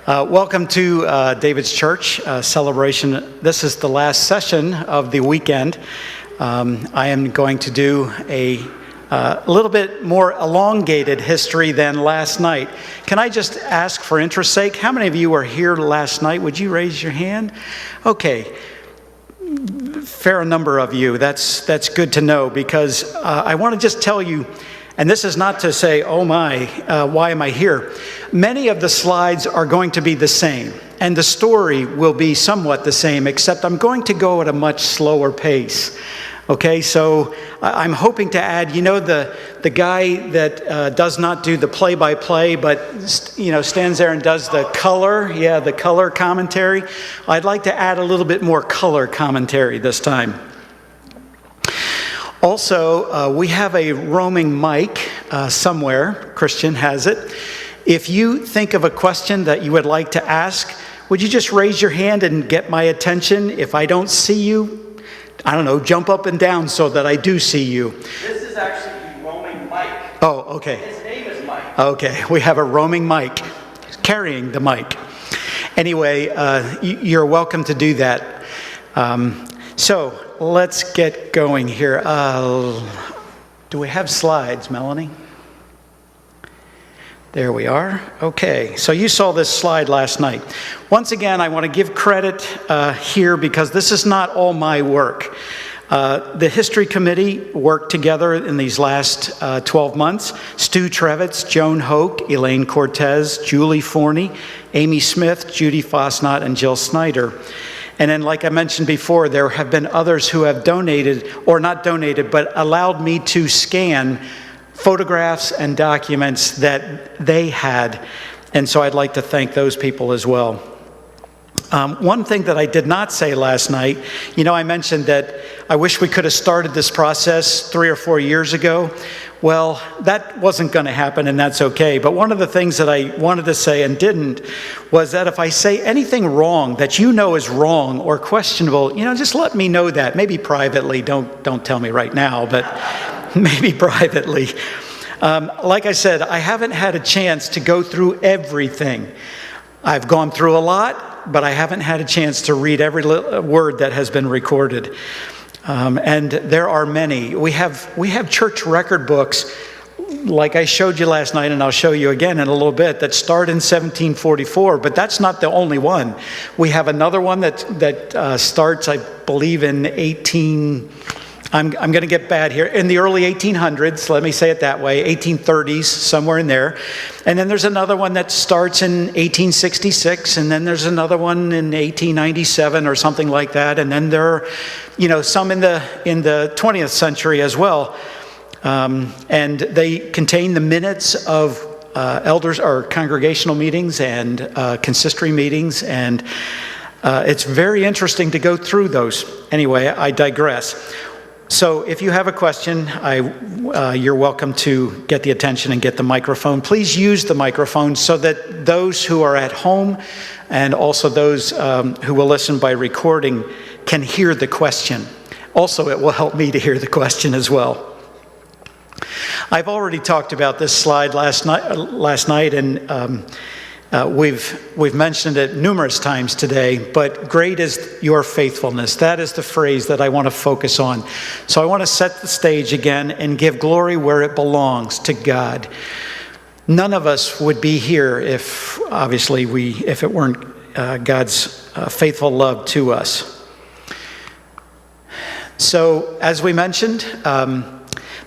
Welcome to David's Church celebration. This is the last session of the weekend. I am going to do a little bit more elongated history than last night. Can I just ask for interest's sake, how many of you were here last night? Would you raise your hand? Okay. Fair number of you. That's good to know, because I want to just tell you, and this is not to say, oh my, why am I here? Many of the slides are going to be the same, and the story will be somewhat the same, except I'm going to go at a much slower pace. Okay, so I'm hoping to add, the guy that does not do the play-by-play, but stands there and does the color commentary. I'd like to add a little bit more color commentary this time. Also, we have a roaming mic somewhere. Christian has it. If you think of a question that you would like to ask, would you just raise your hand and get my attention? If I don't see you, jump up and down so that I do see you. This is actually the roaming mic. Oh, okay. His name is Mike. Okay, we have a roaming mic, carrying the mic. Anyway, you're welcome to do that. So let's get going here. Do we have slides, Melanie? There we are. Okay, so you saw this slide last night. Once again, I want to give credit here because this is not all my work. The History Committee worked together in these last 12 months. Stu Trevitz, Joan Hoke, Elaine Cortez, Julie Forney, Amy Smith, Judy Fosnot, and Jill Snyder. And then, like I mentioned before, there have been others who have donated, or not donated, but allowed me to scan photographs and documents that they had. And so I'd like to thank those people as well. One thing that I did not say last night, I mentioned that I wish we could have started this process 3 or 4 years ago. Well, that wasn't going to happen, and that's okay. But one of the things that I wanted to say and didn't was that if I say anything wrong that is wrong or questionable, just let me know that. Maybe privately. Don't tell me right now, but maybe privately. Like I said, I haven't had a chance to go through everything. I've gone through a lot, but I haven't had a chance to read every word that has been recorded. And there are many. We have church record books, like I showed you last night, and I'll show you again in a little bit, that start in 1744, but that's not the only one. We have another one that starts, I believe, in I'm going to get bad here, in the early 1800s, let me say it that way, 1830s, somewhere in there. And then there's another one that starts in 1866, and then there's another one in 1897 or something like that. And then there are, some in the 20th century as well. And they contain the minutes of elders or congregational meetings and consistory meetings, and it's very interesting to go through those. Anyway, I digress. So if you have a question, you're welcome to get the attention and get the microphone. Please use the microphone so that those who are at home and also those who will listen by recording can hear the question. Also, it will help me to hear the question as well. I've already talked about this slide last night, and we've mentioned it numerous times today, but great is your faithfulness. That is the phrase that I want to focus on. So I want to set the stage again and give glory where it belongs, to God. None of us would be here if it weren't God's faithful love to us. So as we mentioned,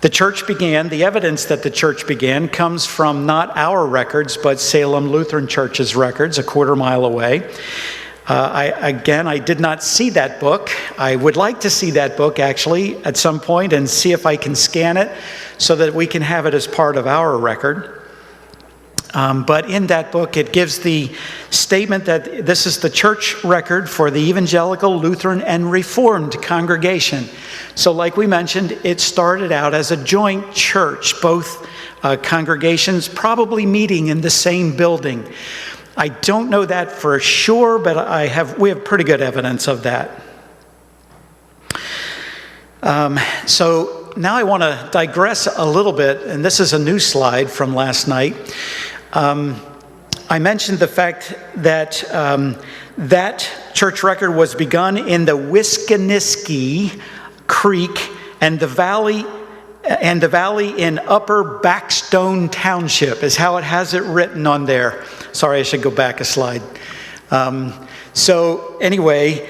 the evidence that the church began comes from not our records, but Salem Lutheran Church's records, a quarter mile away. I did not see that book. I would like to see that book, actually, at some point and see if I can scan it so that we can have it as part of our record. But in that book, it gives the statement that this is the church record for the Evangelical, Lutheran, and Reformed congregation. So like we mentioned, it started out as a joint church, both congregations probably meeting in the same building. I don't know that for sure, but we have pretty good evidence of that. So now I want to digress a little bit, and this is a new slide from last night. I mentioned the fact that that church record was begun in the Wisconniski Creek and the valley in Upper Backstone Township is how it has it written on there. Sorry, I should go back a slide. So anyway,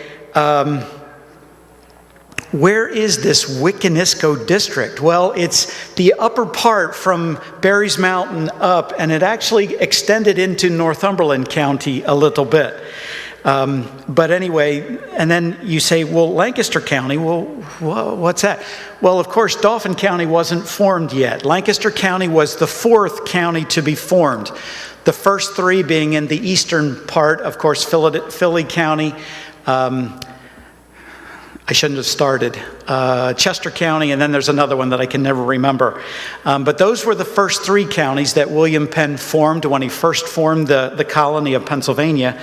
where is this Wiconisco district? Well, it's the upper part from Barry's Mountain up, and it actually extended into Northumberland County a little bit. But anyway, and then you say, well, Lancaster County, well, what's that? Well, of course, Dauphin County wasn't formed yet. Lancaster County was the fourth county to be formed. The first three being in the eastern part, of course, Philly County, I shouldn't have started, Chester County, and then there's another one that I can never remember. But those were the first three counties that William Penn formed when he first formed the colony of Pennsylvania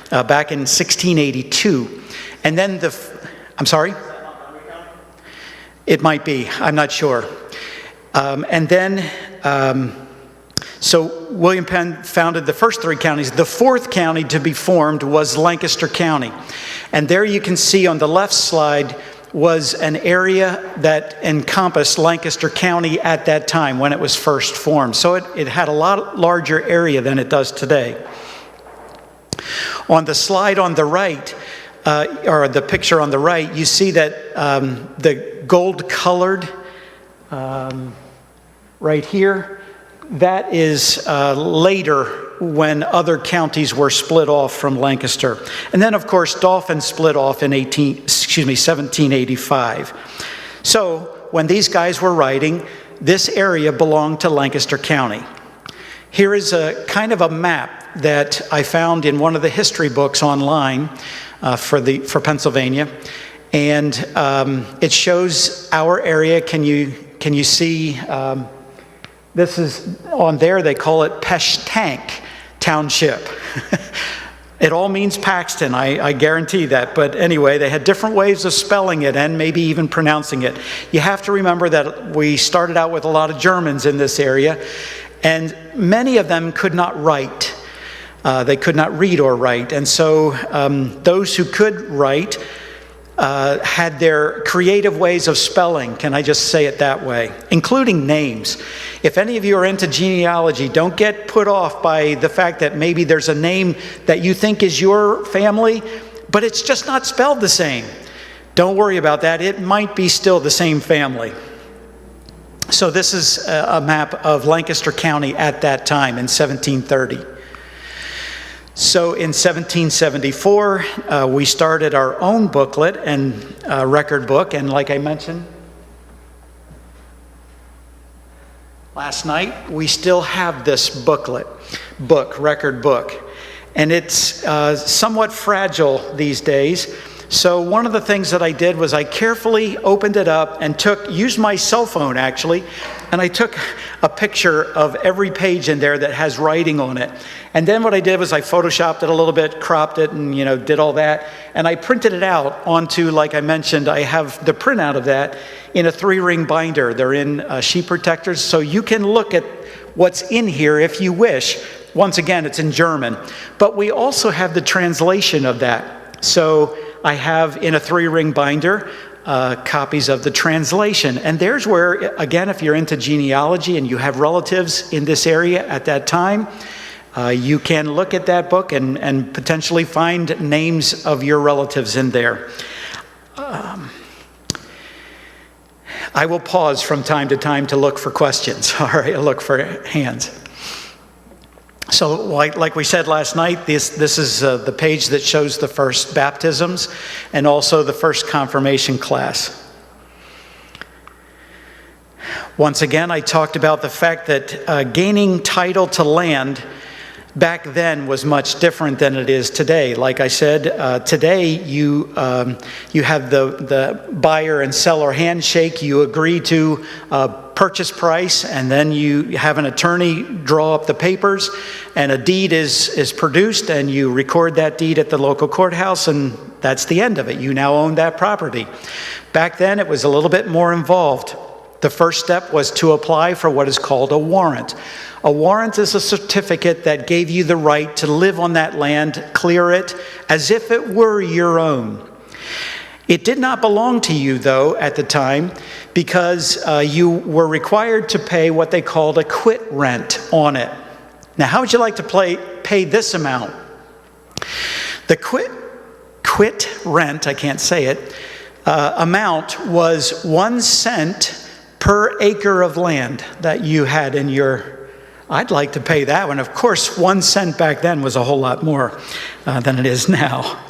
back in 1682. And then I'm sorry? It might be, I'm not sure. So William Penn founded the first three counties. The fourth county to be formed was Lancaster County. And there you can see on the left slide was an area that encompassed Lancaster County at that time when it was first formed. So it had a lot larger area than it does today. On the slide on the right, or the picture on the right, you see that the gold colored right here, that is later when other counties were split off from Lancaster. And then, of course, Dauphin split off in 1785. So when these guys were writing, this area belonged to Lancaster County. Here is a kind of a map that I found in one of the history books online for Pennsylvania. And it shows our area. Can you see... this is on there, they call it Peshtank Township. It all means Paxton, I guarantee that. But anyway, they had different ways of spelling it and maybe even pronouncing it. You have to remember that we started out with a lot of Germans in this area, and many of them could not write. They could not read or write. And so those who could write had their creative ways of spelling, can I just say it that way, including names. If any of you are into genealogy, don't get put off by the fact that maybe there's a name that you think is your family, but it's just not spelled the same. Don't worry about that. It might be still the same family. So this is a map of Lancaster County at that time in 1730. So in 1774, we started our own booklet and record book. And like I mentioned last night, we still have this record book. And it's somewhat fragile these days. So one of the things that I did was I carefully opened it up and used my cell phone actually, and I took a picture of every page in there that has writing on it. And then what I did was I photoshopped it a little bit, cropped it, and did all that. And I printed it out onto, like I mentioned, I have the printout of that in a 3-ring binder. They're in sheet protectors, so you can look at what's in here if you wish. Once again, it's in German. But we also have the translation of that. So I have in a 3-ring binder copies of the translation. And there's where, again, if you're into genealogy and you have relatives in this area at that time, you can look at that book and potentially find names of your relatives in there. I will pause from time to time to look for questions, all right, look for hands. So like we said last night, this is the page that shows the first baptisms and also the first confirmation class. Once again, I talked about the fact that gaining title to land back then was much different than it is today. Like I said, today you have the buyer and seller handshake. You agree to purchase price, and then you have an attorney draw up the papers, and a deed is produced, and you record that deed at the local courthouse, and that's the end of it. You now own that property. Back then, it was a little bit more involved. The first step was to apply for what is called a warrant. A warrant is a certificate that gave you the right to live on that land, clear it, as if it were your own. It did not belong to you, though, at the time, because you were required to pay what they called a quit rent on it. Now, how would you like to pay this amount? The quit rent, I can't say it, amount was 1 cent per acre of land that you had in your... I'd like to pay that one. Of course, 1 cent back then was a whole lot more than it is now.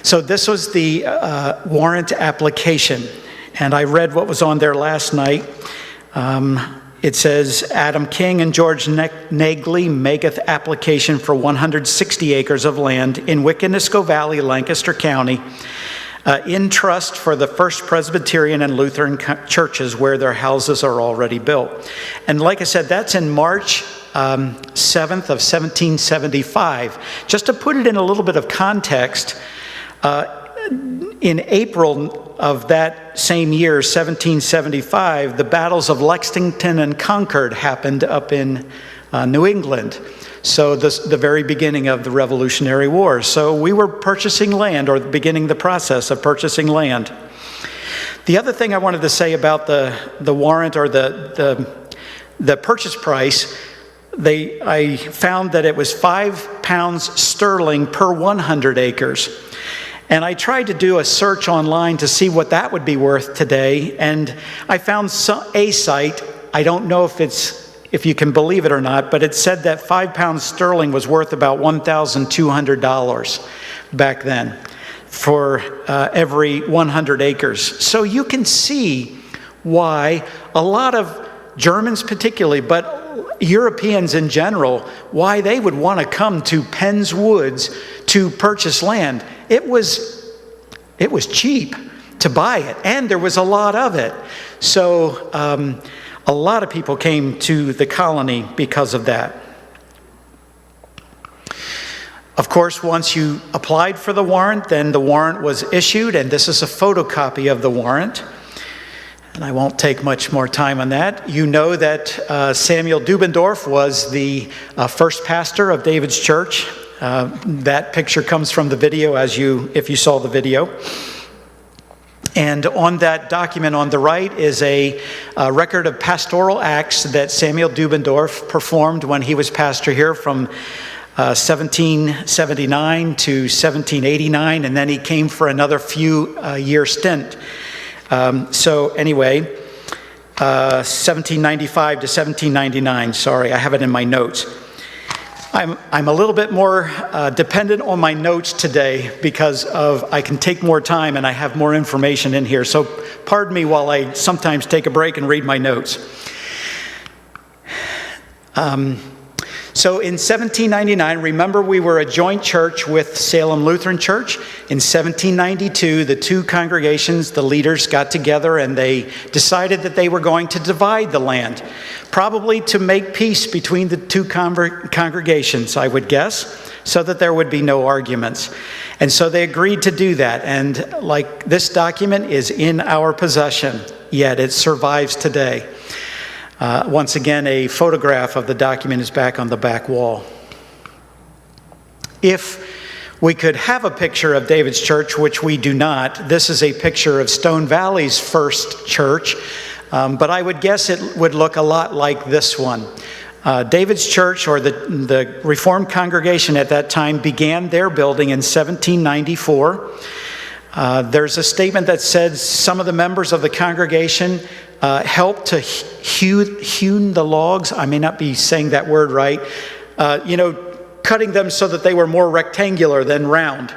So this was the warrant application, and I read what was on there last night. It says, Adam King and George Nagley maketh application for 160 acres of land in Wiconisco Valley, Lancaster County, in trust for the First Presbyterian and Lutheran churches where their houses are already built. And like I said, that's in March 7th of 1775. Just to put it in a little bit of context, in April of that same year, 1775, the battles of Lexington and Concord happened up in New England. So the very beginning of the Revolutionary War. So we were purchasing land, or beginning the process of purchasing land. The other thing I wanted to say about the warrant, or the purchase price, I found that it was £5 sterling per 100 acres. And I tried to do a search online to see what that would be worth today, and I found a site. I don't know if you can believe it or not, but it said that £5 sterling was worth about $1,200 back then for every 100 acres. So you can see why a lot of Germans particularly, but Europeans in general, why they would want to come to Penn's Woods to purchase land. It was cheap to buy it, and there was a lot of it. So a lot of people came to the colony because of that. Of course, once you applied for the warrant, then the warrant was issued, and this is a photocopy of the warrant. And I won't take much more time on that. You know that Samuel Dubendorf was the first pastor of David's Church. That picture comes from the video, if you saw the video. And on that document on the right is a record of pastoral acts that Samuel Dubendorf performed when he was pastor here from 1779 to 1789, and then he came for another few year stint. So anyway, 1795 to 1799, sorry, I have it in my notes. I'm a little bit more dependent on my notes today because I can take more time and I have more information in here. So pardon me while I sometimes take a break and read my notes. So in 1799, remember we were a joint church with Salem Lutheran Church. In 1792, the two congregations, the leaders got together and they decided that they were going to divide the land, probably to make peace between the two congregations, I would guess, so that there would be no arguments. And so they agreed to do that. And like this document is in our possession, yet it survives today. Once again, a photograph of the document is back on the back wall. If we could have a picture of David's Church, which we do not, this is a picture of Stone Valley's first church, but I would guess it would look a lot like this one. David's Church, or the Reformed congregation at that time, began their building in 1794. There's a statement that says some of the members of the congregation helped to hewn the logs. I may not be saying that word right. Cutting them so that they were more rectangular than round.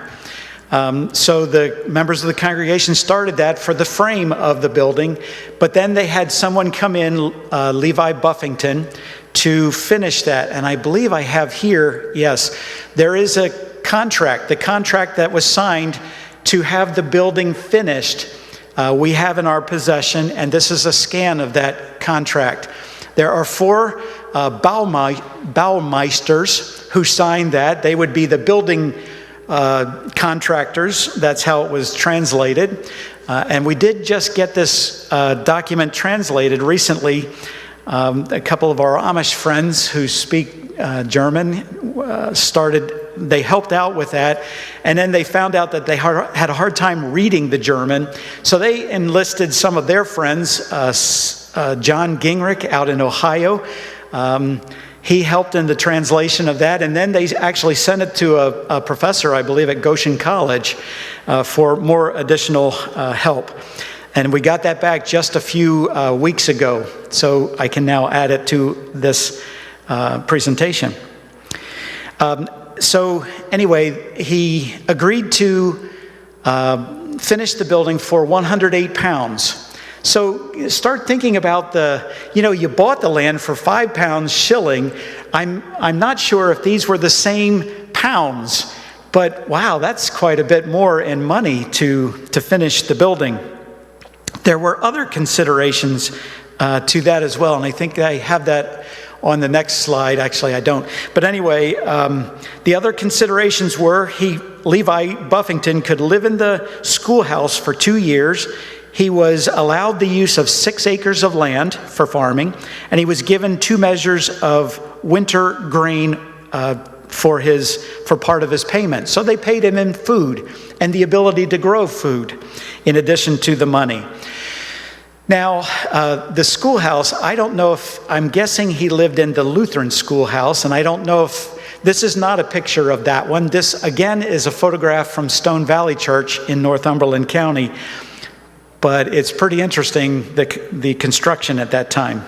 So the members of the congregation started that for the frame of the building, but then they had someone come in, Levi Buffington, to finish that. And I believe I have here, yes, there is a contract, the contract that was signed to have the building finished. We have in our possession, and this is a scan of that contract. There are 4 Baumeisters who signed that. They would be the building contractors. That's how it was translated. And we did just get this document translated recently. A couple of our Amish friends who speak German they helped out with that, and then they found out that they had a hard time reading the German, so they enlisted some of their friends. John Gingrich out in Ohio, he helped in the translation of that, and then they actually sent it to a professor, I believe, at Goshen College for more additional help. And we got that back just a few weeks ago, so I can now add it to this presentation. So anyway, he agreed to finish the building for 108 pounds. So start thinking about you bought the land for 5 pounds shilling. I'm not sure if these were the same pounds, but wow, that's quite a bit more in money to finish the building. There were other considerations to that as well, and I think I have that on the next slide. Actually, I don't. But anyway, the other considerations were Levi Buffington could live in the schoolhouse for 2 years. He was allowed the use of 6 acres of land for farming, and he was given 2 measures of winter grain for part of his payment. So they paid him in food and the ability to grow food in addition to the money. Now, the schoolhouse, I'm guessing he lived in the Lutheran schoolhouse, and I don't know if this is not a picture of that one. This, again, is a photograph from Stone Valley Church in Northumberland County, but it's pretty interesting, the construction at that time.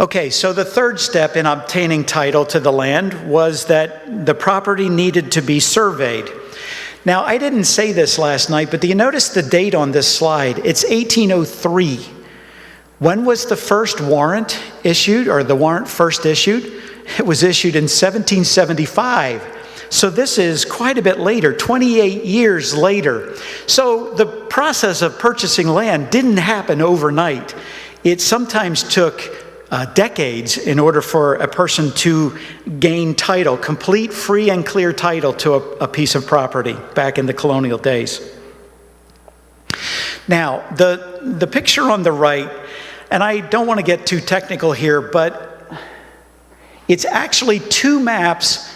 Okay, so the third step in obtaining title to the land was that the property needed to be surveyed. Now, I didn't say this last night, but do you notice the date on this slide? It's 1803. When was the first warrant issued, or the warrant first issued? It was issued in 1775. So this is quite a bit later, 28 years later. So the process of purchasing land didn't happen overnight. It sometimes took decades in order for a person to gain title, complete, free, and clear title to a piece of property back in the colonial days. Now, the picture on the right, and I don't want to get too technical here, but it's actually 2 maps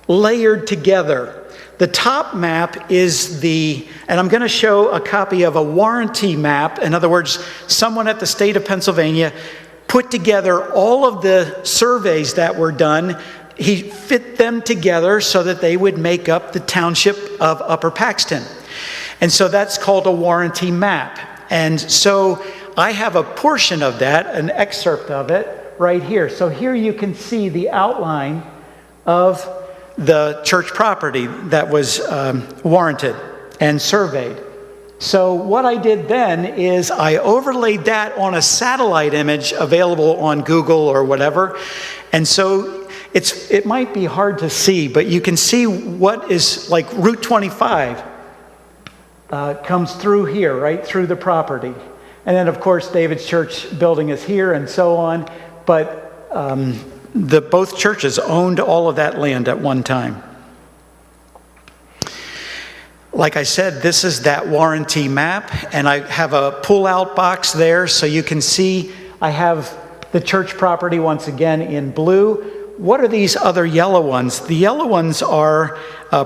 layered together. The top map is and I'm going to show a copy of a warranty map. In other words, someone at the state of Pennsylvania put together all of the surveys that were done. He fit them together so that they would make up the township of Upper Paxton. And so that's called a warranty map. And so I have a portion of that, an excerpt of it right here. So here you can see the outline of the church property that was warranted and surveyed. So what I did then is I overlaid that on a satellite image available on Google or whatever. And so it might be hard to see, but you can see what is like Route 25 comes through here, right through the property. And then, of course, David's Church building is here and so on. But both churches owned all of that land at one time. Like I said, this is that warranty map, and I have a pull-out box there so you can see I have the church property once again in blue. What are these other yellow ones? The yellow ones are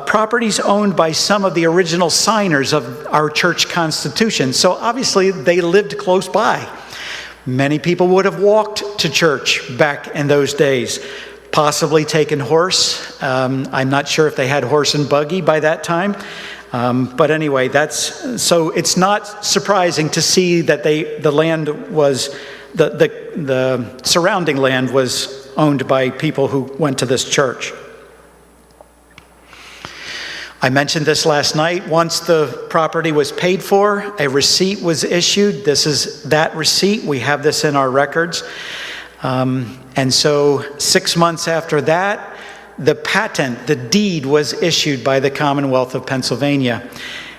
properties owned by some of the original signers of our church constitution. So obviously they lived close by. Many people would have walked to church back in those days, possibly taken horse. I'm not sure if they had horse and buggy by that time. But anyway, so it's not surprising to see that the land was, the surrounding land was owned by people who went to this church. I mentioned this last night. Once the property was paid for, a receipt was issued. This is that receipt. We have this in our records. And so 6 months after that, the patent, the deed, was issued by the Commonwealth of Pennsylvania.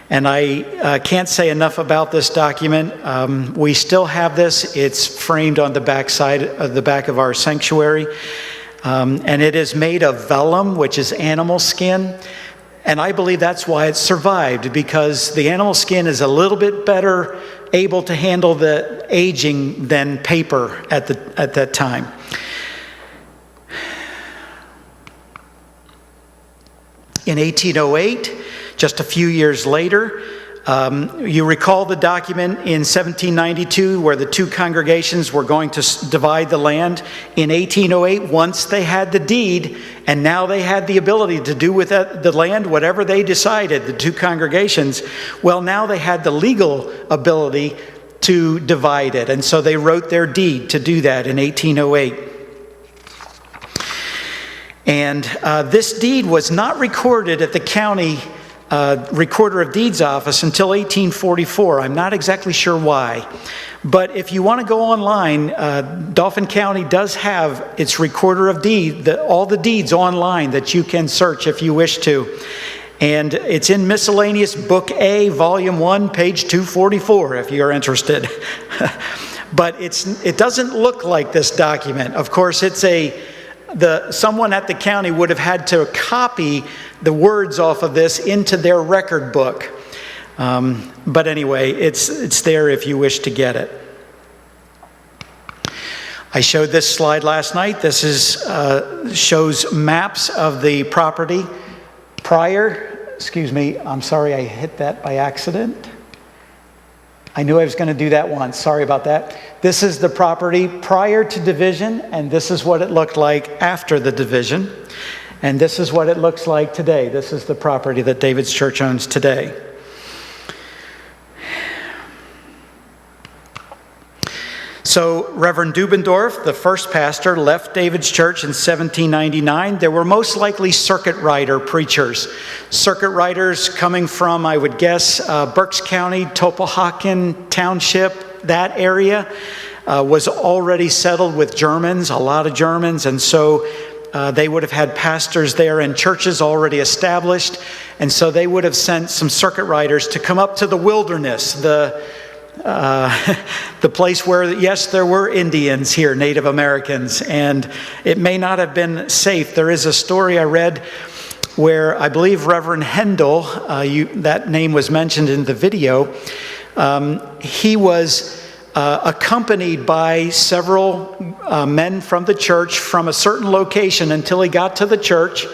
And I can't say enough about this document. We still have this. It's framed on the back of our sanctuary. and it is made of vellum, which is animal skin. And I believe that's why it survived, because the animal skin is a little bit better able to handle the aging than paper at that time. In 1808, just a few years later, you recall the document in 1792 where the two congregations were going to divide the land. In 1808, once they had the deed, and now they had the ability to do with the land whatever they decided, the two congregations, well, now they had the legal ability to divide it. And so they wrote their deed to do that in 1808. And this deed was not recorded at the county Recorder of Deeds office until 1844. I'm not exactly sure why. But if you want to go online, Dauphin County does have its Recorder of Deeds, all the deeds online that you can search if you wish to. And it's in Miscellaneous Book A, Volume 1, page 244, if you're interested. But it doesn't look like this document. Of course, someone at the county would have had to copy the words off of this into their record book. But anyway, it's there if you wish to get it. I showed this slide last night. This shows maps of the property prior. Excuse me, I'm sorry I hit that by accident. I knew I was going to do that once. Sorry about that. This is the property prior to division, and this is what it looked like after the division. And this is what it looks like today. This is the property that David's Church owns today. So Reverend Dubendorf, the first pastor, left David's Church in 1799. There were most likely circuit rider preachers. Circuit riders coming from, I would guess, Berks County, Topohawken Township, that area was already settled with Germans, a lot of Germans, and so they would have had pastors there and churches already established, and so they would have sent some circuit riders to come up to the wilderness, the place where, yes, there were Indians here, Native Americans, and it may not have been safe. There is a story I read where I believe Reverend Hendel, that name was mentioned in the video, he was accompanied by several men from the church from a certain location until he got to the church,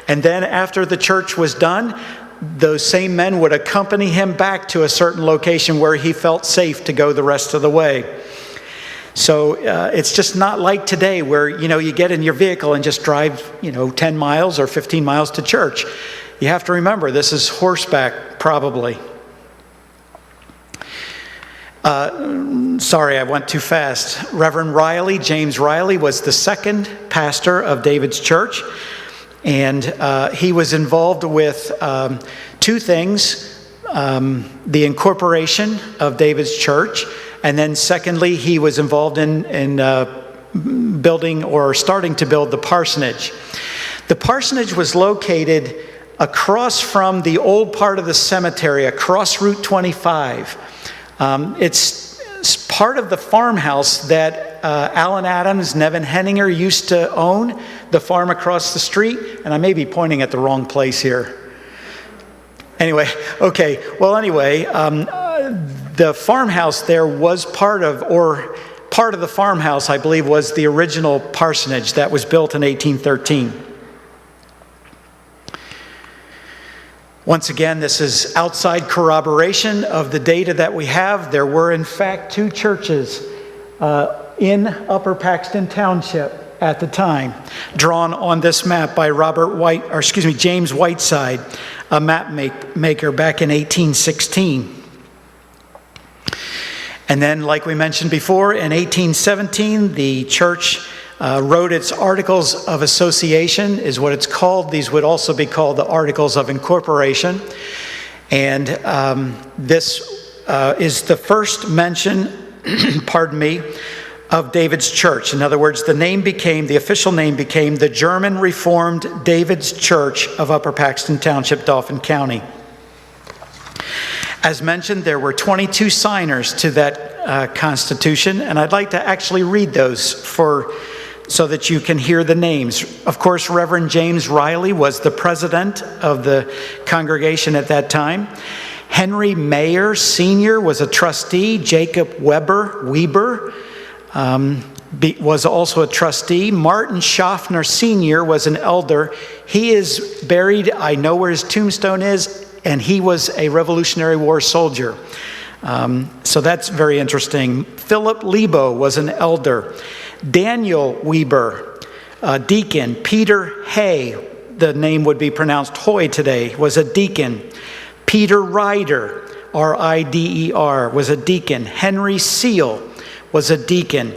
and then after the church was done, those same men would accompany him back to a certain location where he felt safe to go the rest of the way. So it's just not like today where, you get in your vehicle and just drive, 10 miles or 15 miles to church. You have to remember, this is horseback, probably. Sorry, I went too fast. Reverend Riley, James Riley, was the second pastor of David's Church. And he was involved with two things, the incorporation of David's Church, and then secondly, he was involved in building or starting to build the parsonage. The parsonage was located across from the old part of the cemetery, across Route 25. It's part of the farmhouse that Alan Adams, Nevin Henninger used to own, the farm across the street, and I may be pointing at the wrong place here. Anyway, the farmhouse there was part of the farmhouse, I believe, was the original parsonage that was built in 1813. Once again, this is outside corroboration of the data that we have. There were, in fact, two churches in Upper Paxton Township at the time, drawn on this map by James Whiteside, a map maker back in 1816. And then, like we mentioned before, in 1817, the church wrote its Articles of Association, is what it's called. These would also be called the Articles of Incorporation. And this is the first mention, of David's Church. In other words, the official name became the German Reformed David's Church of Upper Paxton Township, Dauphin County. As mentioned, there were 22 signers to that constitution, and I'd like to actually read those for so that you can hear the names. Of course, Reverend James Riley was the president of the congregation at that time. Henry Mayer Sr. was a trustee. Jacob Weber was also a trustee. Martin Schaffner Sr. was an elder. He is buried, I know where his tombstone is, and he was a Revolutionary War soldier. So that's very interesting. Philip Lebo was an elder. Daniel Weber, deacon. Peter Hay, the name would be pronounced Hoy today, was a deacon. Peter Ryder, R-I-D-E-R, was a deacon. Henry Seal was a deacon.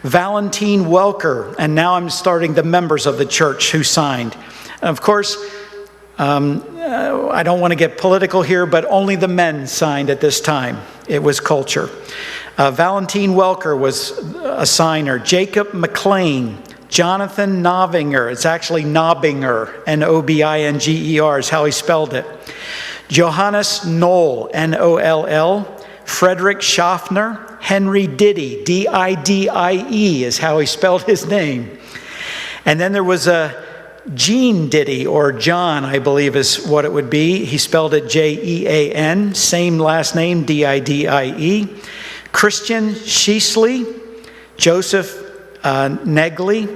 Valentine Welker, and now I'm starting the members of the church who signed. And of course, I don't want to get political here, but only the men signed at this time. It was culture. Valentine Welker was a signer. Jacob McLean, Jonathan Nobinger, it's actually Nobinger, N-O-B-I-N-G-E-R is how he spelled it. Johannes Knoll, N-O-L-L. Frederick Schaffner, Henry Diddy, D-I-D-I-E is how he spelled his name. And then there was a Jean Diddy, or John, I believe is what it would be. He spelled it J-E-A-N, same last name, D-I-D-I-E. Christian Sheasley, Joseph Negley,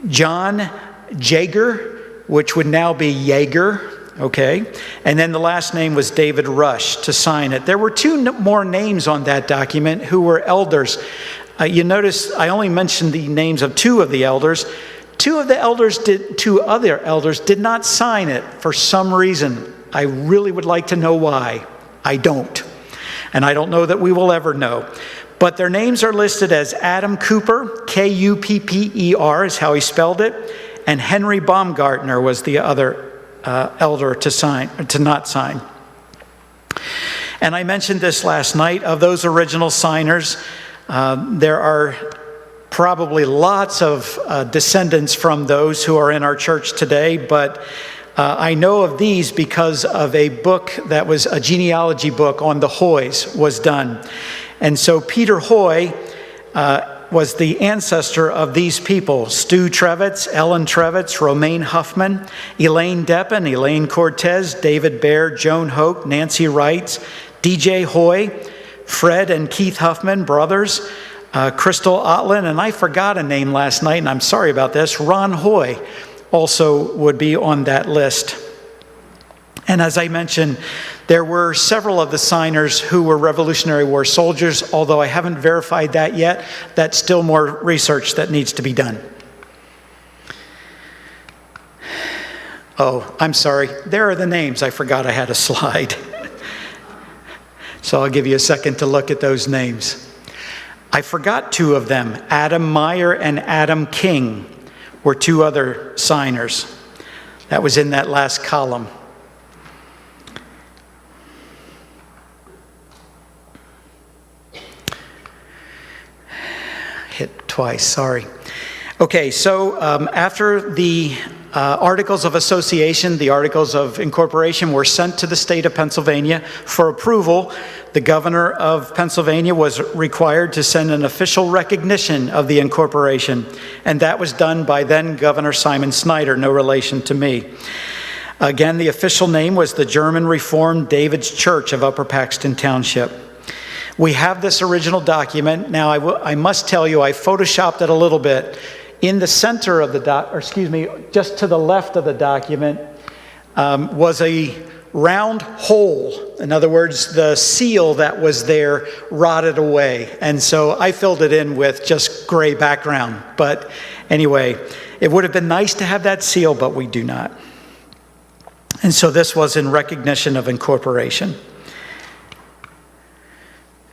John Jaeger, which would now be Jaeger. Okay, and then the last name was David Rush to sign it. There were two more names on that document who were elders. You notice I only mentioned the names of two of the elders. Two other elders did not sign it for some reason. I really would like to know why. I don't. And I don't know that we will ever know. But their names are listed as Adam Cooper, K-U-P-P-E-R is how he spelled it, and Henry Baumgartner was the other elder to not sign. And I mentioned this last night. Of those original signers, there are probably lots of descendants from those who are in our church today, but I know of these because of a book that was a genealogy book on the Hoys was done. And so Peter Hoy was the ancestor of these people: Stu Trevitz, Ellen Trevitz, Romaine Huffman, Elaine Deppen, Elaine Cortez, David Baer, Joan Hoke, Nancy Wright, DJ Hoy, Fred and Keith Huffman, brothers, Crystal Otlin, and I forgot a name last night, and I'm sorry about this, Ron Hoy also would be on that list. And as I mentioned, there were several of the signers who were Revolutionary War soldiers, although I haven't verified that yet. That's still more research that needs to be done. Oh, I'm sorry. There are the names. I forgot I had a slide. So I'll give you a second to look at those names. I forgot two of them. Adam Meyer and Adam King were two other signers. That was in that last column. Hit twice, sorry. Okay, so after the Articles of Association, the Articles of Incorporation were sent to the state of Pennsylvania for approval, the governor of Pennsylvania was required to send an official recognition of the incorporation, and that was done by then Governor Simon Snyder, no relation to me. Again, the official name was the German Reformed David's Church of Upper Paxton Township. We have this original document. Now, I must tell you, I photoshopped it a little bit. In the center of the just to the left of the document, was a round hole. In other words, the seal that was there rotted away. And so I filled it in with just gray background. But anyway, it would have been nice to have that seal, but we do not. And so this was in recognition of incorporation.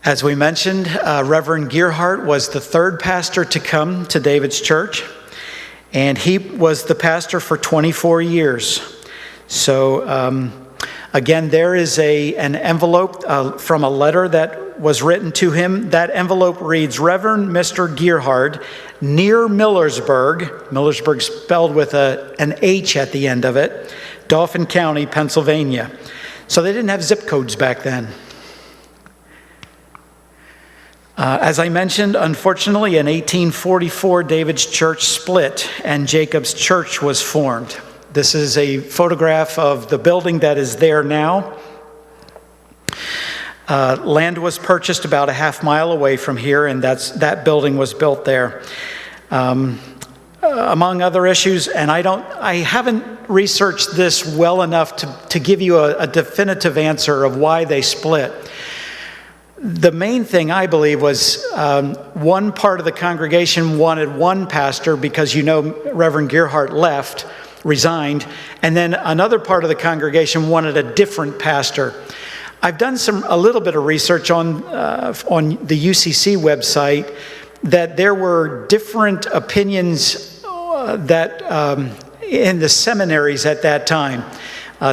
As we mentioned, Reverend Gearhart was the third pastor to come to David's church, and he was the pastor for 24 years. So again, there is an envelope from a letter that was written to him. That envelope reads, Reverend Mr. Gearhart, near Millersburg spelled with an H at the end of it, Dauphin County, Pennsylvania. So they didn't have zip codes back then. As I mentioned, unfortunately, in 1844, David's church split and Jacob's church was formed. This is a photograph of the building that is there now. Land was purchased about a half mile away from here, and that building was built there. Among other issues, and I haven't researched this well enough to give you a definitive answer of why they split. The main thing, I believe, was one part of the congregation wanted one pastor because, Reverend Gerhardt resigned, and then another part of the congregation wanted a different pastor. I've done a little bit of research on the UCC website that there were different opinions that in the seminaries at that time.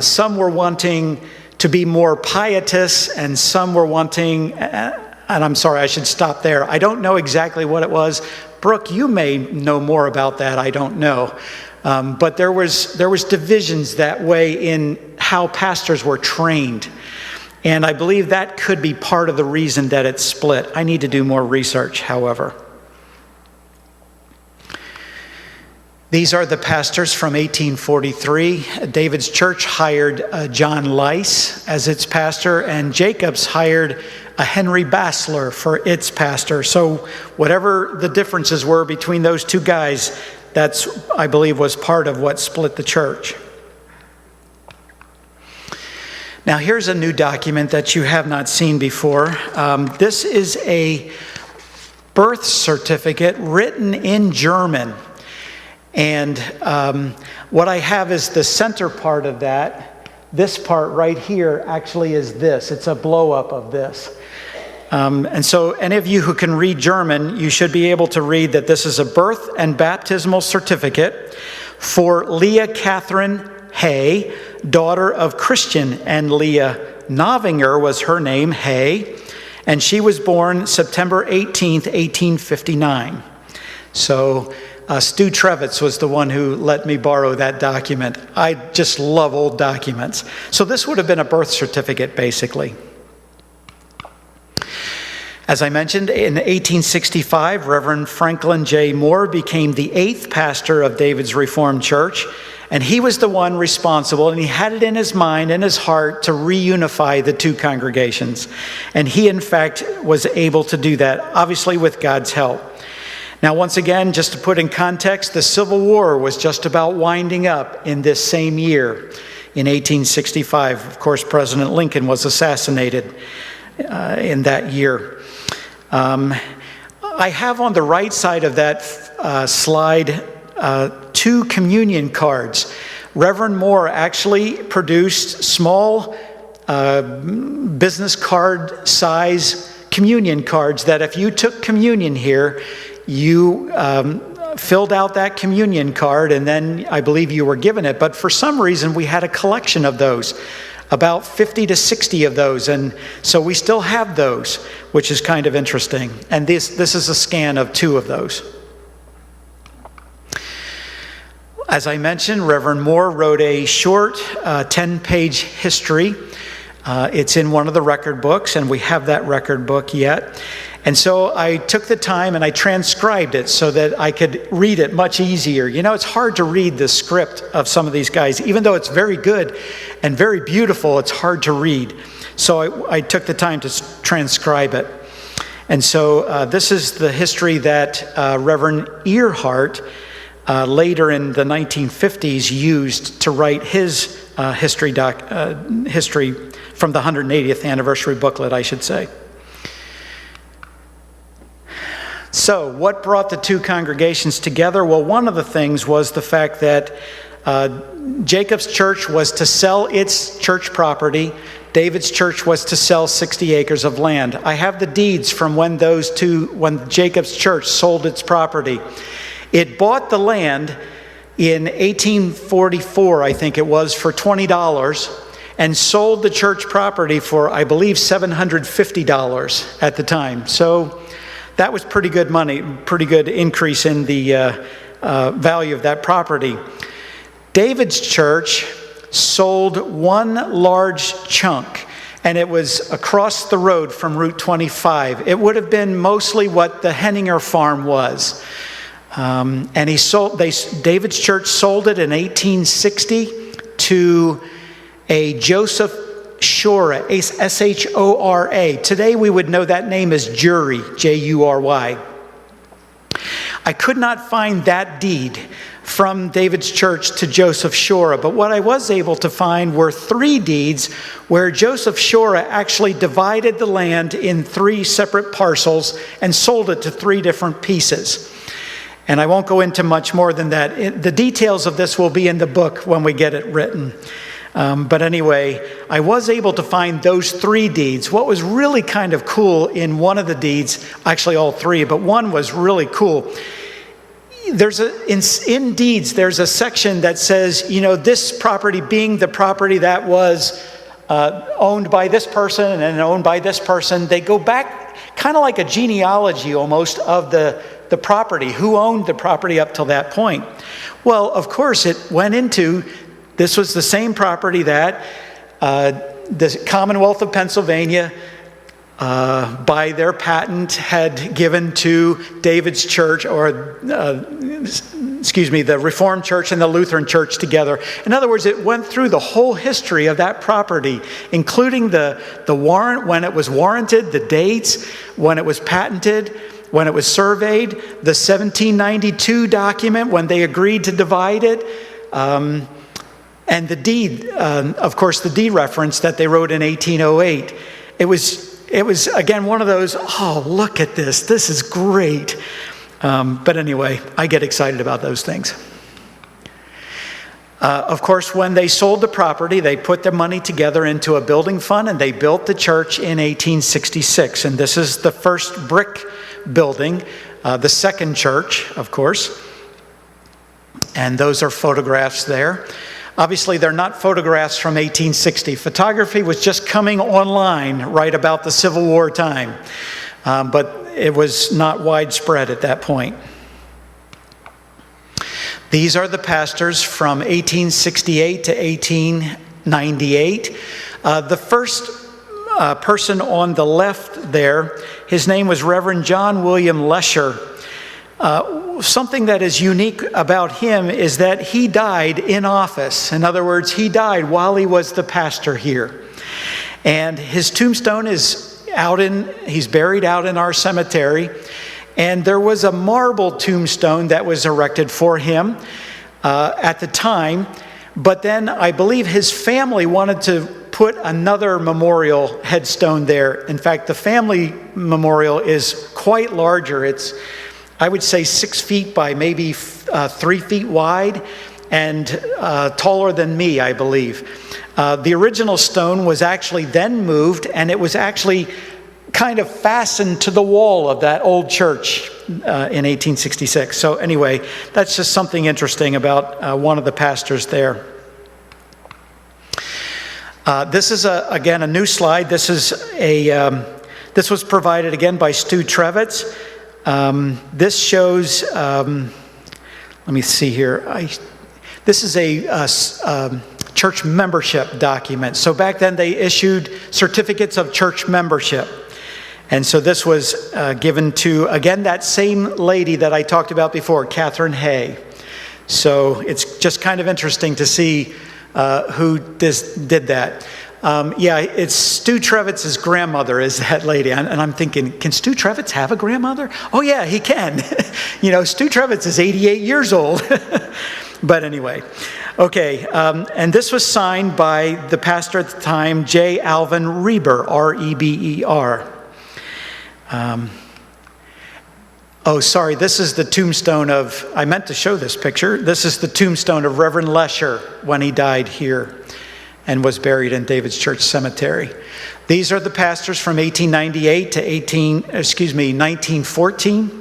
Some were wanting to be more pietous, and some were wanting, and I'm sorry, I should stop there. I don't know exactly what it was. Brooke, you may know more about that. I don't know. But there was divisions that way in how pastors were trained. And I believe that could be part of the reason that it split. I need to do more research, however. These are the pastors from 1843. David's church hired John Leiss as its pastor, and Jacob's hired a Henry Bassler for its pastor. So whatever the differences were between those two guys, that's, I believe, was part of what split the church. Now here's a new document that you have not seen before. This is a birth certificate written in German. And what I have is the center part of that. This part right here actually is this. It's a blow-up of this. And so any of you who can read German, you should be able to read that this is a birth and baptismal certificate for Leah Catherine Hay, daughter of Christian and Leah Novinger was her name, Hay, and she was born September 18th, 1859. So Stu Trevitz was the one who let me borrow that document. I just love old documents. So this would have been a birth certificate, basically. As I mentioned, in 1865, Reverend Franklin J. Moore became the 8th pastor of David's Reformed Church, and he was the one responsible, and he had it in his mind and his heart to reunify the two congregations. And he, in fact, was able to do that, obviously with God's help. Now, once again, just to put in context, the Civil War was just about winding up in this same year, in 1865. Of course, President Lincoln was assassinated in that year. I have on the right side of that slide 2 communion cards. Reverend Moore actually produced small business card size communion cards that if you took communion here, you filled out that communion card, and then I believe you were given it. But for some reason, we had a collection of those, about 50 to 60 of those. And so we still have those, which is kind of interesting. And this is a scan of 2 of those. As I mentioned, Reverend Moore wrote a short 10-page history. It's in one of the record books, and we have that record book yet. And so I took the time and I transcribed it so that I could read it much easier. It's hard to read the script of some of these guys. Even though it's very good and very beautiful, it's hard to read. So I took the time to transcribe it. And so this is the history that Reverend Earhart later in the 1950s used to write his history from the 180th anniversary booklet, I should say. So what brought the two congregations together? Well, one of the things was the fact that Jacob's church was to sell its church property. David's church was to sell 60 acres of land. I have the deeds from when Jacob's church sold its property. It bought the land in 1844, I think it was, for $20, and sold the church property for, I believe, $750 at the time. So that was pretty good money, pretty good increase in the value of that property. David's church sold one large chunk, and it was across the road from Route 25. It would have been mostly what the Henninger farm was. And David's Church sold it in 1860 to a Joseph Shora, S-H-O-R-A. Today we would know that name as Jury, J-U-R-Y. I could not find that deed from David's Church to Joseph Shora, but what I was able to find were 3 deeds where Joseph Shora actually divided the land in 3 separate parcels and sold it to 3 different pieces. And I won't go into much more than that. The details of this will be in the book when we get it written. But anyway, I was able to find those 3 deeds. What was really kind of cool in one of the deeds, actually all 3, but one was really cool. In deeds, there's a section that says, this property being the property that was owned by this person and owned by this person. They go back kind of like a genealogy almost of the property, who owned the property up till that point. Well, of course, it went into, this was the same property that the Commonwealth of Pennsylvania, by their patent, had given to David's Church, or the Reformed Church and the Lutheran Church together. In other words, it went through the whole history of that property, including the warrant, when it was warranted, the dates, when it was patented, when it was surveyed, the 1792 document when they agreed to divide it, and the deed, of course, the deed reference that they wrote in 1808. It was, again, one of those, oh, look at this. This is great. But anyway, I get excited about those things. Of course, when they sold the property, they put their money together into a building fund, and they built the church in 1866. And this is the first brick building, the second church, of course. And those are photographs there. Obviously, they're not photographs from 1860. Photography was just coming online right about the Civil War time, but it was not widespread at that point. These are the pastors from 1868 to 1898. The first person on the left there, his name was Reverend John William Lesher. Something that is unique about him is that he died in office. In other words, he died while he was the pastor here. And his tombstone is he's buried out in our cemetery. And there was a marble tombstone that was erected for him at the time. But then I believe his family wanted to put another memorial headstone there. In fact, the family memorial is quite larger. It's, I would say, 6 feet by maybe 3 feet wide, and taller than me, I believe. The original stone was actually then moved, and it was actually kind of fastened to the wall of that old church in 1866. So anyway, that's just something interesting about one of the pastors there. This is again a new slide. This was provided again by Stu Trevitz. This shows, let me see here. This is a church membership document. So back then they issued certificates of church membership. And so this was given to, again, that same lady that I talked about before, Catherine Hay. So it's just kind of interesting to see who did that. It's Stu Trevitz's grandmother is that lady. And I'm thinking, can Stu Trevitz have a grandmother? Oh yeah, he can. Stu Trevitz is 88 years old. But anyway, okay. And this was signed by the pastor at the time, J. Alvin Reber, R-E-B-E-R. This is the tombstone of, I meant to show this picture. This is the tombstone of Reverend Lesher when he died here and was buried in David's Church Cemetery. These are the pastors from 1898 to 1914.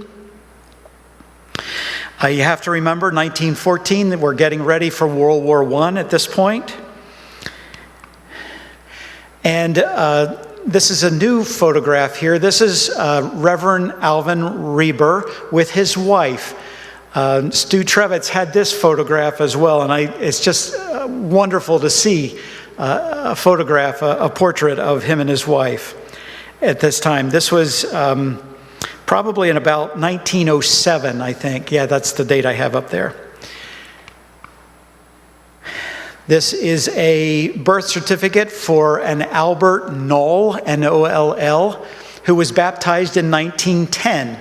You have to remember 1914, that we're getting ready for World War I at this point. And this is a new photograph here. This is Reverend Alvin Reber with his wife. Stu Trevitz had this photograph as well, and it's just wonderful to see a photograph, a portrait of him and his wife at this time. This was probably in about 1907, I think. Yeah, that's the date I have up there. This is a birth certificate for an Albert Noll, N-O-L-L, who was baptized in 1910.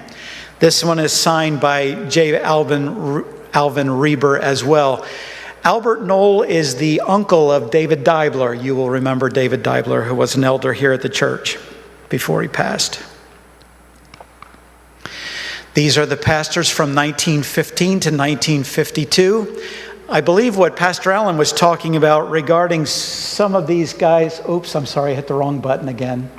This one is signed by J. Alvin Reber as well. Albert Noll is the uncle of David Deibler. You will remember David Deibler, who was an elder here at the church before he passed. These are the pastors from 1915 to 1952. I believe what Pastor Allen was talking about regarding some of these guys, oops, I'm sorry, I hit the wrong button again.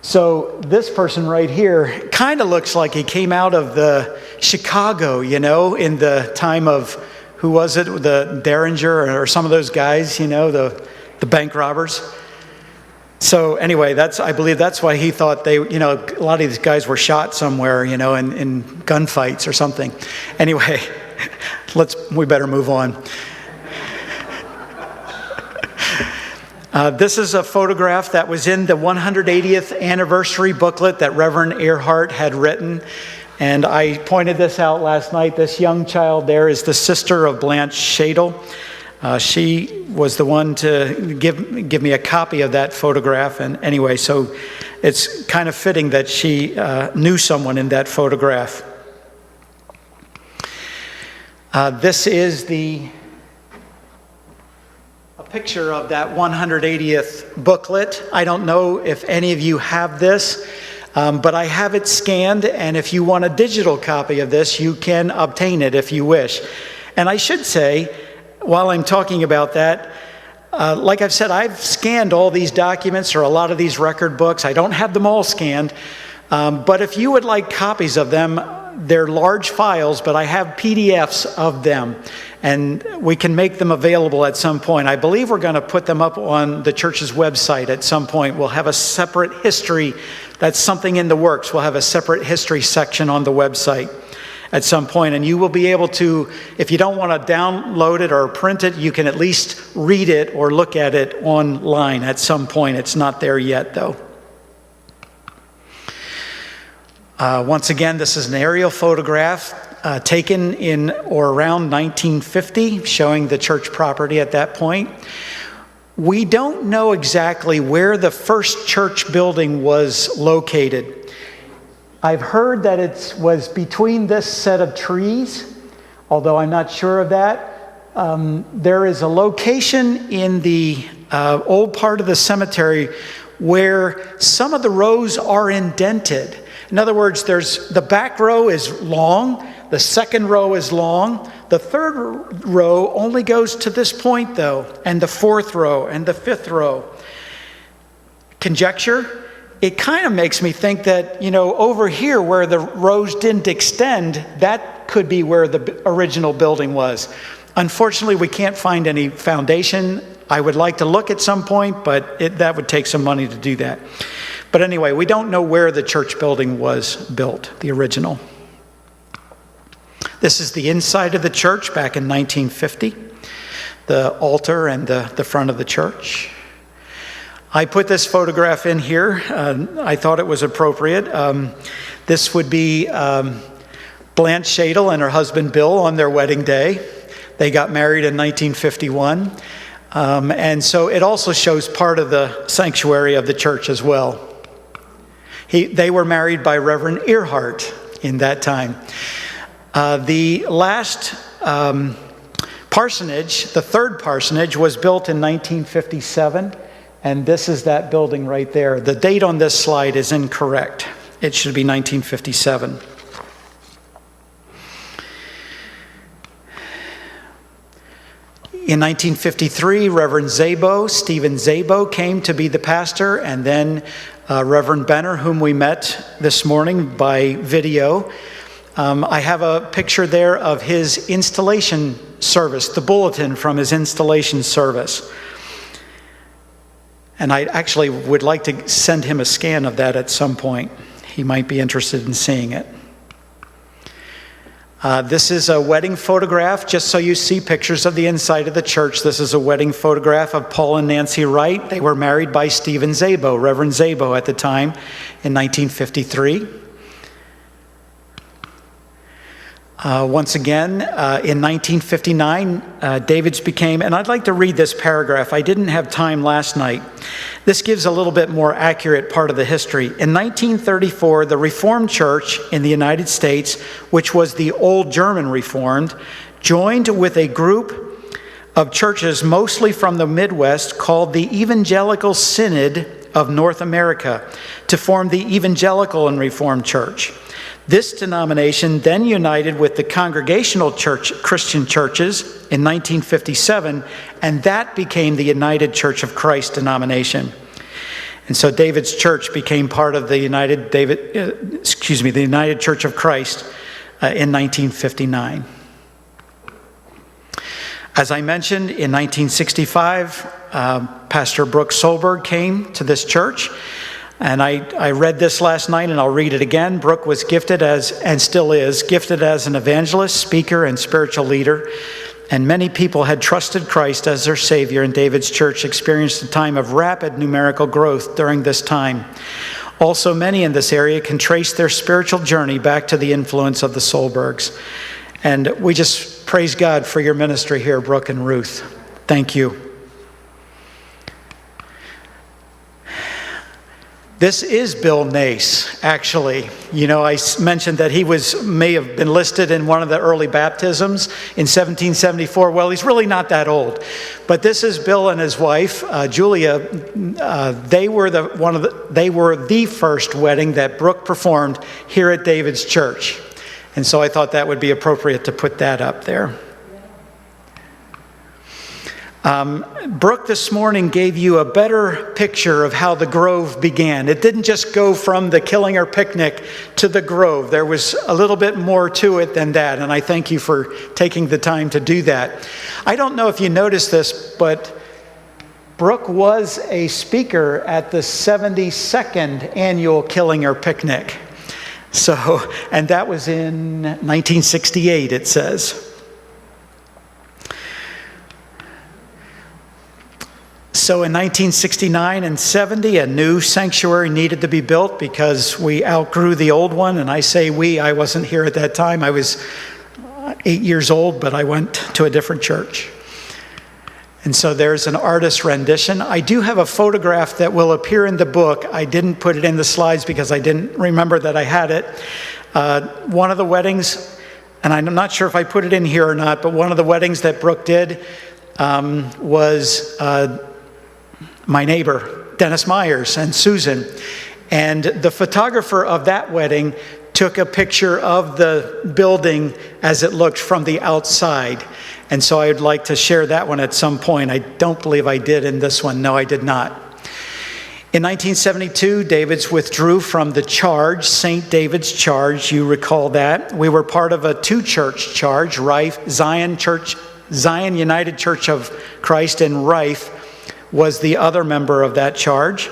So this person right here kind of looks like he came out of the Chicago, in the time of, who was it, the Derringer or some of those guys, the bank robbers. So anyway, I believe that's why he thought a lot of these guys were shot somewhere, in gunfights or something. Anyway, we better move on. This is a photograph that was in the 180th anniversary booklet that Reverend Earhart had written. And I pointed this out last night. This young child there is the sister of Blanche Shadle. She was the one to give me a copy of that photograph. And anyway, so it's kind of fitting that she knew someone in that photograph. This is a picture of that 180th booklet. I don't know if any of you have this, but I have it scanned, and if you want a digital copy of this, you can obtain it if you wish. And I should say, while I'm talking about that, like I've said, I've scanned all these documents or a lot of these record books. I don't have them all scanned, but if you would like copies of them, they're large files, but I have PDFs of them, and we can make them available at some point. I believe we're going to put them up on the church's website at some point. We'll have a separate history. That's something in the works. We'll have a separate history section on the website at some point, and you will be able to, if you don't want to download it or print it, you can at least read it or look at it online at some point. It's not there yet, though. Once again, this is an aerial photograph taken in or around 1950, showing the church property at that point. We don't know exactly where the first church building was located. I've heard that it was between this set of trees, although I'm not sure of that. There is a location in the old part of the cemetery where some of the rows are indented. In other words, the back row is long, the second row is long, the third row only goes to this point though, and the fourth row and the fifth row. Conjecture? It kind of makes me think that, over here where the rows didn't extend, that could be where the original building was. Unfortunately, we can't find any foundation. I would like to look at some point, but that would take some money to do that. But anyway, we don't know where the church building was built, the original. This is the inside of the church back in 1950, the altar and the front of the church. I put this photograph in here. I thought it was appropriate. This would be Blanche Shadle and her husband Bill on their wedding day. They got married in 1951. And so it also shows part of the sanctuary of the church as well. They were married by Reverend Earhart in that time. The last parsonage, the third parsonage, was built in 1957, and this is that building right there. The date on this slide is incorrect. It should be 1957. In 1953, Reverend Stephen Szabo, came to be the pastor, and then Reverend Benner, whom we met this morning by video. I have a picture there of his installation service, the bulletin from his installation service. And I actually would like to send him a scan of that at some point. He might be interested in seeing it. This is a wedding photograph, just so you see pictures of the inside of the church. This is a wedding photograph of Paul and Nancy Wright. They were married by Stephen Szabo, Reverend Szabo at the time in 1953. Once again, in 1959, David's became, and I'd like to read this paragraph. I didn't have time last night. This gives a little bit more accurate part of the history. In 1934, the Reformed Church in the United States, which was the old German Reformed, joined with a group of churches mostly from the Midwest called the Evangelical Synod of North America to form the Evangelical and Reformed Church. This denomination then united with the Congregational Church, Christian churches in 1957, and that became the United Church of Christ denomination. And so David's church became part of the United Church of Christ in 1959. As I mentioned, in 1965, Pastor Brooks Solberg came to this church. And I read this last night, and I'll read it again. Brooke was gifted as, and still is, gifted as an evangelist, speaker, and spiritual leader. And many people had trusted Christ as their Savior, and David's church experienced a time of rapid numerical growth during this time. Also, many in this area can trace their spiritual journey back to the influence of the Solbergs. And we just praise God for your ministry here, Brooke and Ruth. Thank you. This is Bill Nace, actually. You know, I mentioned that he may have been listed in one of the early baptisms in 1774. Well, he's really not that old. But this is Bill and his wife, Julia. They were the first wedding that Brooke performed here at David's church. And so I thought that would be appropriate to put that up there. Brooke this morning gave you a better picture of how the Grove began. It didn't just go from the Killinger picnic to the Grove. There was a little bit more to it than that, and I thank you for taking the time to do that. I don't know if you noticed this, but Brooke was a speaker at the 72nd annual Killinger picnic. And that was in 1968, it says. So in 1969 and 70, a new sanctuary needed to be built because we outgrew the old one. And I say we, I wasn't here at that time. I was 8 years old, but I went to a different church. And so there's an artist's rendition. I do have a photograph that will appear in the book. I didn't put it in the slides because I didn't remember that I had it. One of the weddings, and I'm not sure if I put it in here or not, but one of the weddings that Brooke did was my neighbor, Dennis Myers, and Susan. And the photographer of that wedding took a picture of the building as it looked from the outside. And so I'd like to share that one at some point. I don't believe I did in this one. No, I did not. In 1972, David's withdrew from the charge, St. David's Charge. You recall that. We were part of a two-church charge, Rife, Zion United Church of Christ in Rife was the other member of that charge.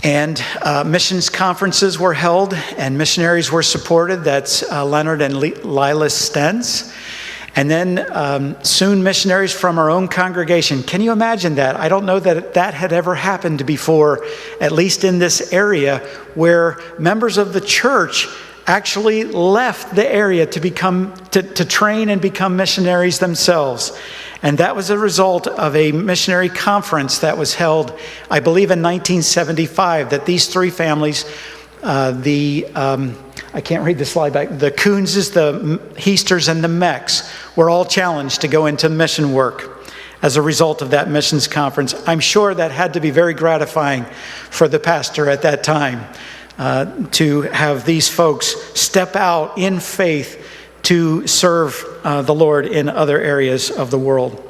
And missions conferences were held and missionaries were supported. That's Leonard and Lila Stentz. And then soon missionaries from our own congregation. Can you imagine that? I don't know that that had ever happened before, at least in this area, where members of the church actually left the area to train and become missionaries themselves. And that was a result of a missionary conference that was held, I believe, in 1975, that these three families, I can't read the slide back, the Coonses, the Heasters, and the Mecks were all challenged to go into mission work as a result of that missions conference. I'm sure that had to be very gratifying for the pastor at that time. To have these folks step out in faith to serve the Lord in other areas of the world.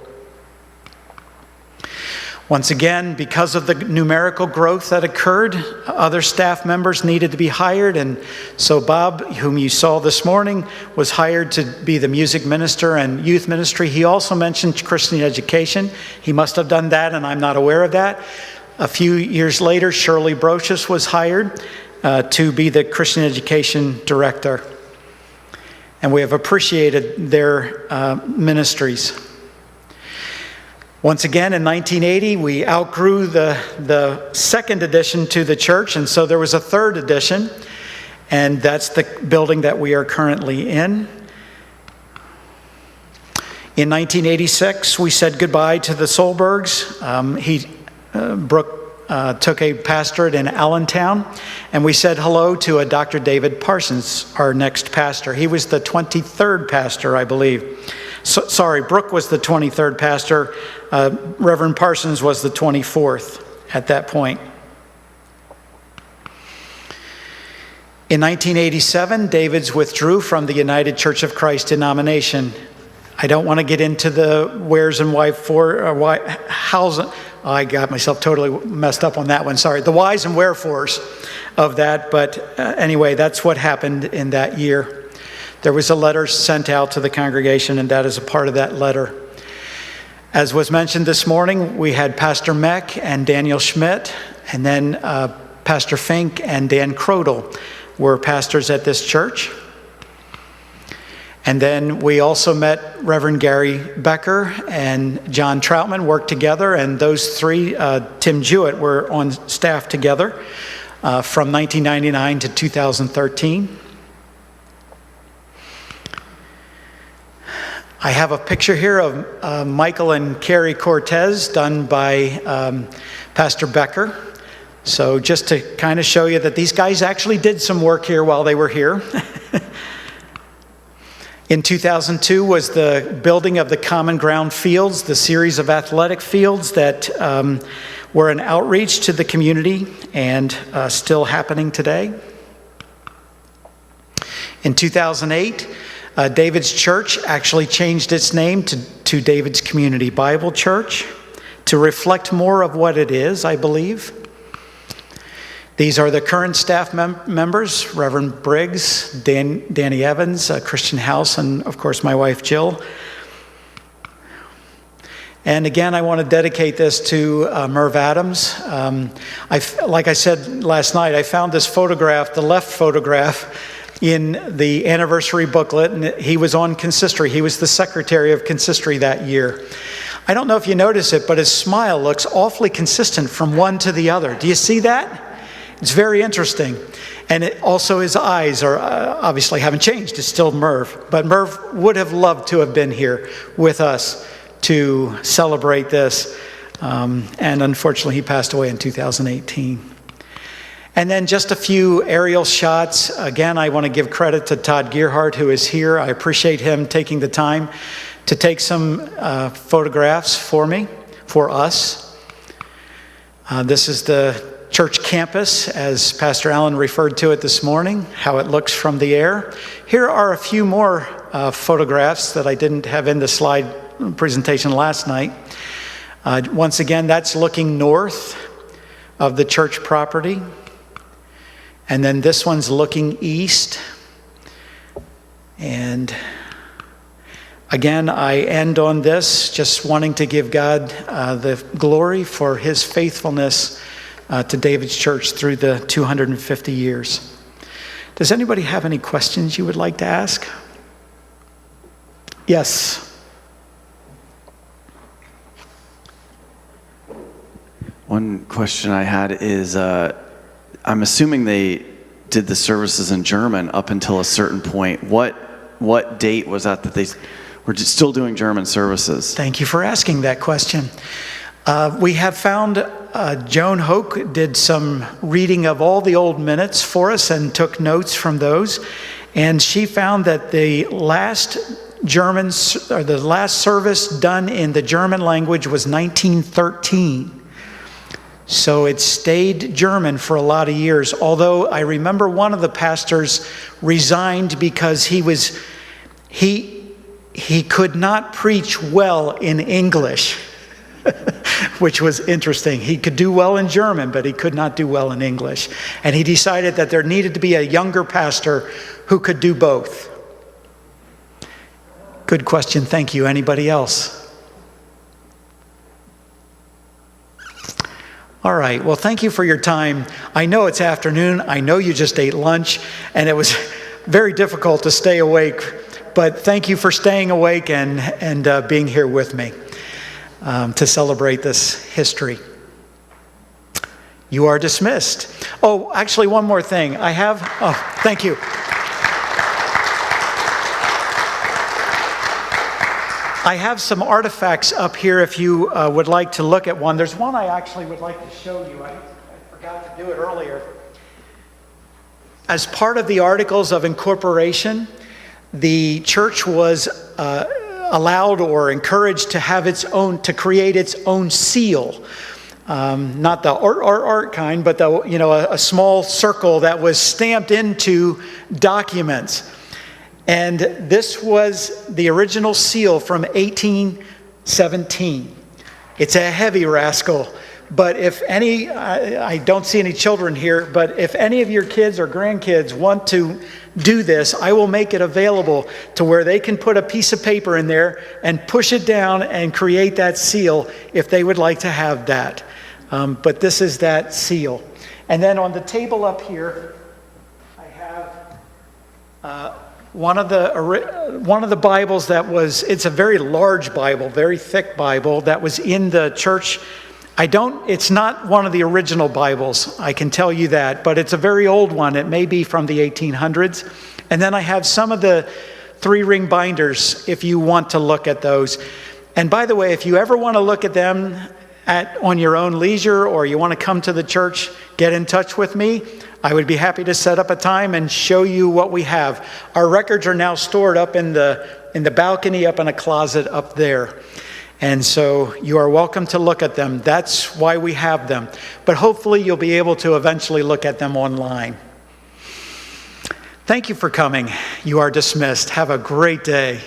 Once again, because of the numerical growth that occurred, other staff members needed to be hired. And so Bob, whom you saw this morning, was hired to be the music minister and youth ministry. He also mentioned Christian education. He must have done that, and I'm not aware of that. A few years later, Shirley Brocious was hired. to be the Christian education director. And we have appreciated their ministries. Once again, in 1980, we outgrew the second addition to the church, and so there was a third addition, and that's the building that we are currently in. In 1986, we said goodbye to the Solbergs. Brooke took a pastorate in Allentown, and we said hello to a Dr. David Parsons, our next pastor. He was the 23rd pastor, I believe. Brooke was the 23rd pastor. Reverend Parsons was the 24th at that point. In 1987, Davids withdrew from the United Church of Christ denomination. I don't want to get into the wheres and hows. I got myself totally messed up on that one. Sorry. The whys and wherefores of that. But anyway, that's what happened in that year. There was a letter sent out to the congregation, and that is a part of that letter. As was mentioned this morning, we had Pastor Meck and Daniel Schmidt, and then Pastor Fink and Dan Crodel were pastors at this church. And then we also met Reverend Gary Becker and John Troutman worked together, and those three, Tim Jewett, were on staff together from 1999 to 2013. I have a picture here of Michael and Carrie Cortez done by Pastor Becker. So just to kind of show you that these guys actually did some work here while they were here. In 2002 was the building of the Common Ground Fields, the series of athletic fields that were an outreach to the community and still happening today. In 2008, David's Church actually changed its name to David's Community Bible Church to reflect more of what it is, I believe. These are the current staff members, Reverend Briggs, Danny Evans, Christian House, and of course my wife Jill. And again, I want to dedicate this to Merv Adams. Like I said last night, I found this photograph, the left photograph, in the anniversary booklet, and he was on consistory. He was the secretary of consistory that year. I don't know if you notice it, but his smile looks awfully consistent from one to the other. Do you see that? It's very interesting. And also his eyes are obviously haven't changed. It's still Merv. But Merv would have loved to have been here with us to celebrate this. And unfortunately, he passed away in 2018. And then just a few aerial shots. Again, I want to give credit to Todd Gearhart, who is here. I appreciate him taking the time to take some photographs for us. This is the church campus, as Pastor Allen referred to it this morning, how it looks from the air. Here are a few more photographs that I didn't have in the slide presentation last night. Once again, that's looking north of the church property. And then this one's looking east. And again, I end on this, just wanting to give God the glory for his faithfulness to David's church through the 250 years. Does anybody have any questions you would like to ask? Yes. One question I had is, I'm assuming they did the services in German up until a certain point. What date was that they were still doing German services? Thank you for asking that question. We have found Joan Hoke did some reading of all the old minutes for us and took notes from those. And she found that the last service done in the German language was 1913. So it stayed German for a lot of years. Although I remember one of the pastors resigned because he could not preach well in English, which was interesting. He could do well in German, but he could not do well in English. And he decided that there needed to be a younger pastor who could do both. Good question. Thank you. Anybody else? All right. Well, thank you for your time. I know it's afternoon. I know you just ate lunch, and it was very difficult to stay awake. But thank you for staying awake and being here with me to celebrate this history. You are dismissed. Oh, actually, one more thing. Thank you. I have some artifacts up here if you would like to look at one. There's one I actually would like to show you. I forgot to do it earlier. As part of the Articles of Incorporation, the church was allowed or encouraged to have to create its own seal. Not the art kind, but a small circle that was stamped into documents. And this was the original seal from 1817. It's a heavy rascal, but I don't see any children here, but if any of your kids or grandkids want to do this, I will make it available to where they can put a piece of paper in there and push it down and create that seal if they would like to have that. But this is that seal. And then on the table up here, I have one of the Bibles it's a very large Bible, very thick Bible that was in the church. It's not one of the original Bibles, I can tell you that, but it's a very old one. It may be from the 1800s. And then I have some of the 3-ring binders if you want to look at those. And by the way, if you ever want to look at them on your own leisure, or you want to come to the church, get in touch with me. I would be happy to set up a time and show you what we have. Our records are now stored up in the balcony, up in a closet up there. And so you are welcome to look at them. That's why we have them. But hopefully you'll be able to eventually look at them online. Thank you for coming. You are dismissed. Have a great day.